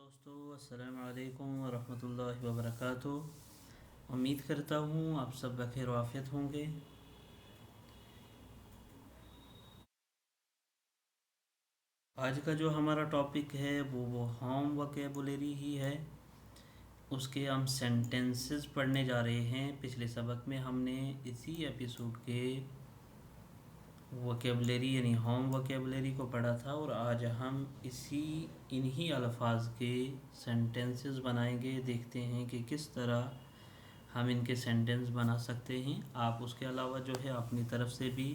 दोस्तों, अस्सलाम वालेकुम वरहमतुल्लाहि वबरकातुह। उम्मीद करता हूँ आप सब बखैर वाफ़ियत होंगे। आज का जो हमारा टॉपिक है वो होम वोकेबुलरी ही है। उसके हम सेंटेंसेस पढ़ने जा रहे हैं। पिछले सबक में हमने इसी एपिसोड के वोकेबुलरी यानी होम वोकेबुलरी को पढ़ा था, और आज हम इन्हीं अल्फाज के सेंटेंसेस बनाएंगे। देखते हैं कि किस तरह हम इनके सेंटेंस बना सकते हैं। आप उसके अलावा जो है अपनी तरफ से भी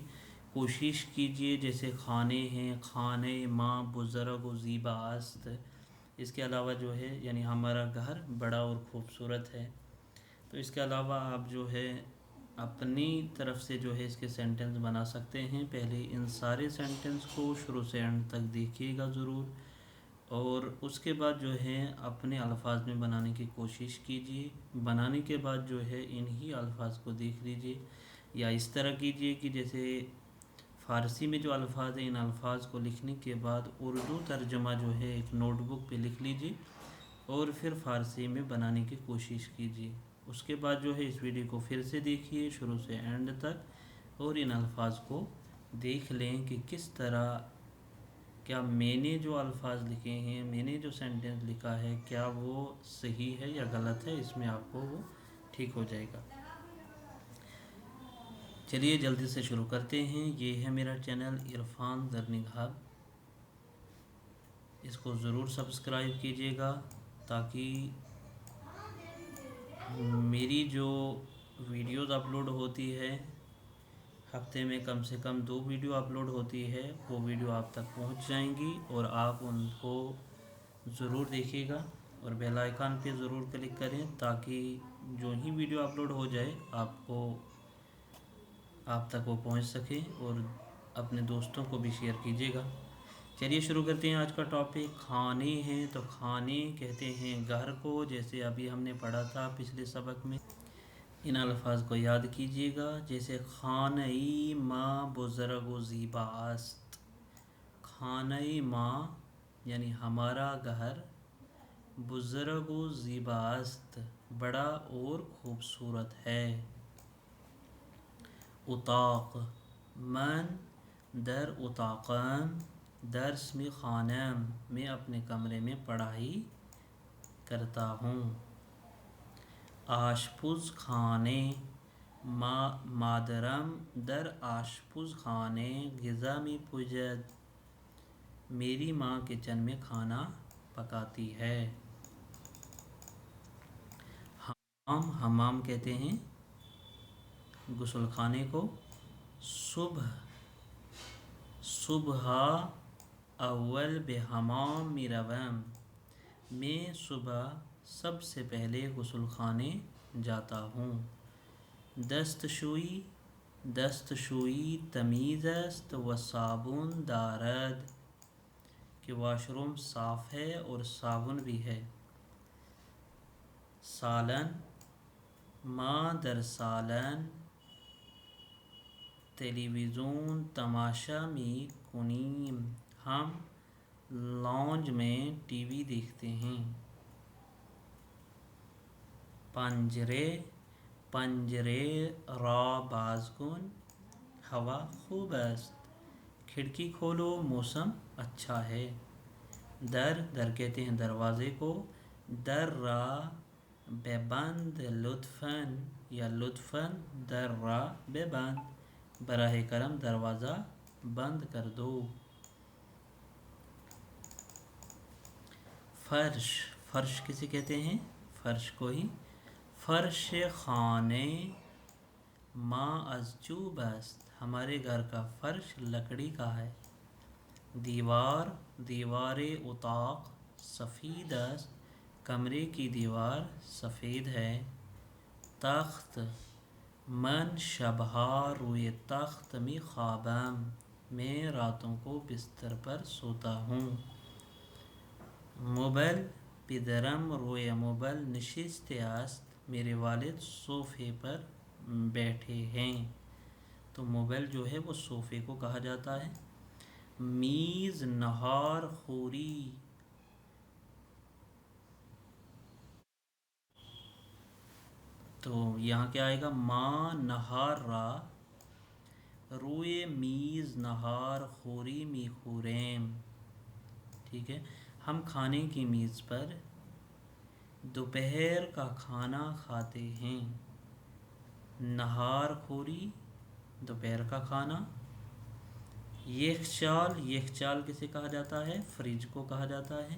कोशिश कीजिए। जैसे खाने हैं, खाने माँ बुज़ुर्ग व ज़ीबा अस्त। इसके अलावा जो है यानी हमारा घर बड़ा और ख़ूबसूरत है। तो इसके अलावा आप जो है अपनी तरफ से जो है इसके सेंटेंस बना सकते हैं। पहले इन सारे सेंटेंस को शुरू से एंड तक देखिएगा ज़रूर, और उसके बाद जो है अपने अल्फाज में बनाने की कोशिश कीजिए। बनाने के बाद जो है इन्हीं अल्फाज को देख लीजिए, या इस तरह कीजिए कि जैसे फ़ारसी में जो अल्फाज हैं इन अल्फाज को लिखने के बाद उर्दू तर्जमा जो है एक नोटबुक पे लिख लीजिए, और फिर फ़ारसी में बनाने की कोशिश कीजिए। उसके बाद जो है इस वीडियो को फिर से देखिए शुरू से एंड तक, और इन अल्फाज को देख लें कि किस तरह, क्या मैंने जो अल्फाज लिखे हैं, मैंने जो सेंटेंस लिखा है, क्या वो सही है या गलत है। इसमें आपको वो ठीक हो जाएगा। चलिए जल्दी से शुरू करते हैं। ये है मेरा चैनल इरफान दरनिगाह। इसको ज़रूर सब्सक्राइब कीजिएगा ताकि मेरी जो वीडियोस अपलोड होती है, हफ्ते में कम से कम 2 वीडियो अपलोड होती है, वो वीडियो आप तक पहुंच जाएंगी और आप उनको ज़रूर देखिएगा। और बेल आइकन पे ज़रूर क्लिक करें ताकि जो ही वीडियो अपलोड हो जाए आप तक वो पहुंच सके, और अपने दोस्तों को भी शेयर कीजिएगा। चलिए शुरू करते हैं। आज का टॉपिक खाने हैं। तो खाने कहते हैं घर को, जैसे अभी हमने पढ़ा था पिछले सबक में। इन अल्फाज को याद कीजिएगा। जैसे खानई माँ बुज़ुर्ग व ज़ीबा अस्त। खानई माँ यानी हमारा घर, बुज़ुर्ग व ज़ीबा अस्त बड़ा और ख़ूबसूरत है। उताक़ मन दर उताक़म दर्स में खानम, मैं अपने कमरे में पढ़ाई करता हूँ। आशपुज़ खाने मादरम दर आशपुज़ खाने ग़िज़ा में पुजद, मेरी माँ किचन में खाना पकाती है। हमाम कहते हैं गुस्ल खाने को। सुबह अव्वल बेहमाम मिरवम, मैं सुबह सबसे पहले गुस्ल खाने जाता हूँ। दस्तशुई तमीज़ است व साबुन दारद, कि वाशरूम साफ़ है और साबुन भी है। सालन माँ दर सालन टेलीविज़न तमाशा में कुनीम, हम लॉन्ज में टीवी देखते हैं। पंजरे रा बाज़कुन, हवा खूब است, खिड़की खोलो मौसम अच्छा है। दर कहते हैं दरवाज़े को। दर रा बेबंद लुत्फ़न, या लुत्फ़न दर रा बेबंद, बराह करम दरवाज़ा बंद कर दो। फर्श किसे कहते हैं? फर्श को ही। फर्श खाने माँ अज़चूब است, हमारे घर का फर्श लकड़ी का है। दीवारे उताक़ सफ़ीद است, कमरे की दीवार सफ़ेद है। तख्त मन शबहा रुए तख्त में ख़ाबम, मैं रातों को बिस्तर पर सोता हूँ। मोबल पिदरम रोए मोबल नशिस्ते است, मेरे वालिद सोफ़े पर बैठे हैं। तो मोबल जो है वो सोफ़े को कहा जाता है। मीज़ नहार खोरी, تو یہاں کیا آئے گا؟ ما نہار را روئے میز نہار خوری می خوریم. ٹھیک ہے، ہم کھانے کی میز پر دوپہر کا کھانا کھاتے ہیں. نہار خوری دوپہر کا کھانا. یخچال کسے کہا جاتا ہے؟ فریج کو کہا جاتا ہے.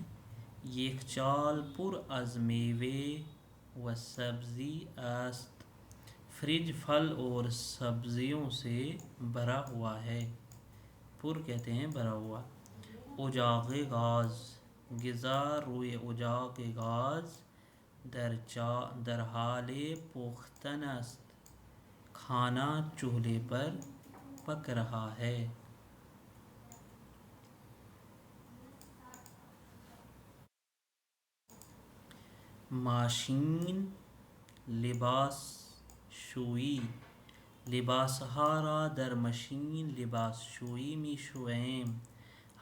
یخچال پر از میوے و سبزی است. فریج پھل اور سبزیوں سے بھرا ہوا ہے. پر کہتے ہیں بھرا ہوا. اجاق گاز غذا روی اجاق گاز در حال پختن است. کھانا چولہے پر پک رہا ہے. ماشین لباس شویی لباسها را در مشین لباس شویی می شویم.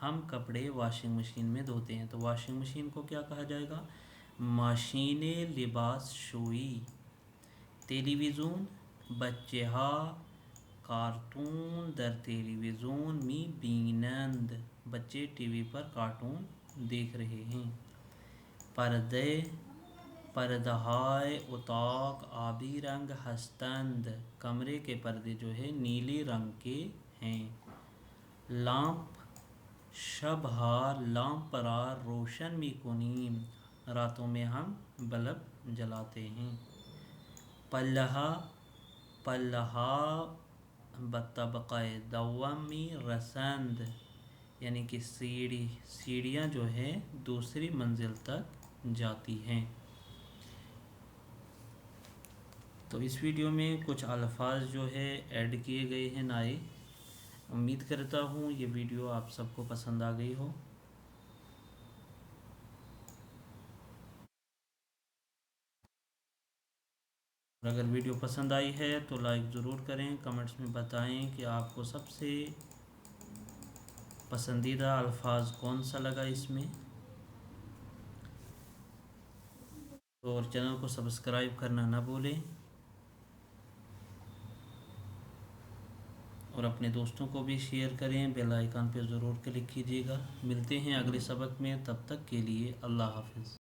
ہم کپڑے واشنگ مشین میں دھوتے ہیں. تو واشنگ مشین کو کیا کہا جائے گا؟ ماشین لباس شویی. ٹیلی ویژن بچے ها کارٹون در تلویزیون می بینند. بچے ٹی وی پر کارٹون دیکھ رہے ہیں. پردہائے اتاق آبی رنگ ہستند. کمرے کے پردے جو ہے نیلے رنگ کے ہیں. لامپ لامپ را روشن می کنیم. راتوں میں ہم بلب جلاتے ہیں. پلہ بطبقہ دوم می رسند. یعنی کہ سیڑھیاں جو ہے دوسری منزل تک جاتی ہیں. تو اس ویڈیو میں کچھ الفاظ جو ہے ایڈ کیے گئے ہیں نئے. امید کرتا ہوں یہ ویڈیو آپ سب کو پسند آ گئی ہو. اگر ویڈیو پسند آئی ہے تو لائک ضرور کریں. کمنٹس میں بتائیں کہ آپ کو سب سے پسندیدہ الفاظ کون سا لگا اس میں. اور چینل کو سبسکرائب کرنا نہ بھولیں. اور اپنے دوستوں کو بھی شیئر کریں. بیل آئیکن پہ ضرور کلک کیجیے گا. ملتے ہیں اگلے سبق میں. تب تک کے لیے اللہ حافظ.